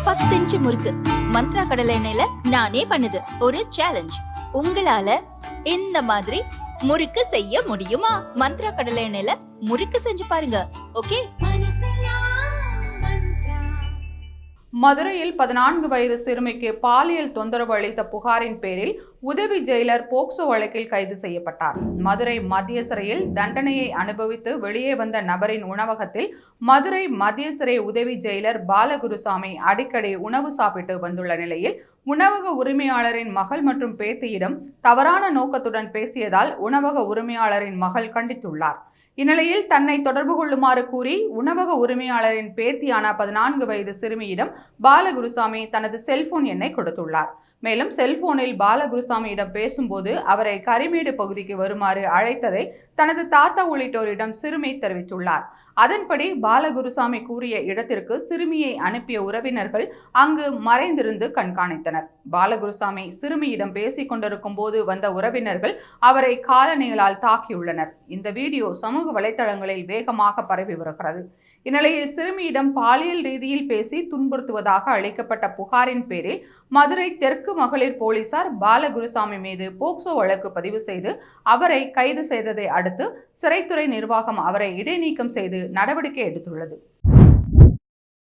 10 inch முறுக்கு மந்த்ரா கடலை எண்ணெயில நானே பண்ணுது ஒரு சேலஞ்ச். உங்களால இந்த மாதிரி முறுக்கு செய்ய முடியுமா? மந்த்ரா கடலை எண்ணெயில முறுக்கு செஞ்சு பாருங்க. ஓகே. மதுரையில் 14 வயது சிறுமிக்கு பாலியல் தொந்தரவு அளித்த புகாரின் பேரில் உதவி ஜெயிலர் போக்சோ வழக்கில் கைது செய்யப்பட்டார். மதுரை மத்திய சிறையில் தண்டனையை அனுபவித்து வெளியே வந்த நபரின் உணவகத்தில் மதுரை மத்திய சிறை உதவி ஜெயிலர் பாலகுருசாமி அடிக்கடி உணவு சாப்பிட்டு வந்துள்ள நிலையில் உணவக உரிமையாளரின் மகள் மற்றும் பேத்தியிடம் தவறான நோக்கத்துடன் பேசியதால் உணவக உரிமையாளரின் மகள் கண்டித்துள்ளார். இந்நிலையில் தன்னை தொடர்பு கொள்ளுமாறு கூறி உணவக உரிமையாளரின் பேத்தியான 14 வயது சிறுமியிடம் பாலகுருசாமி தனது செல்போன் எண்ணை கொடுத்துள்ளார். மேலும் செல்போனில் பாலகுருசாமியிடம் பேசும்போது அவரை கரிமேடு பகுதிக்கு வருமாறு அழைத்ததை தனது தாத்தா உள்ளிட்டோரிடம் சிறுமி தெரிவித்துள்ளார். அதன்படி பாலகுருசாமி கூறிய இடத்திற்கு சிறுமியை அனுப்பிய உறவினர்கள் அங்கு மறைந்திருந்து கண்காணித்தனர். பாலகுருசாமி சிறுமியிடம் பேசிக் கொண்டிருக்கும் போது வந்த உறவினர்கள் அவரை காலணிகளால் தாக்கியுள்ளனர். இந்த வீடியோ சமூக வலைதளங்களில் வேகமாக பரவி வருகிறது. இந்நிலையில் சிறுமியிடம் பாலியல் ரீதியில் பேசி துன்புறுத்துவதாக அளிக்கப்பட்ட புகாரின் பேரில் மதுரை தெற்கு மகளிர் போலீசார் பாலகுருசாமி மீது போக்சோ வழக்கு பதிவு செய்து அவரை கைது செய்ததை அடுத்து சிறைத்துறை நிர்வாகம் அவரை இடைநீக்கம் செய்து நடவடிக்கை எடுத்துள்ளது.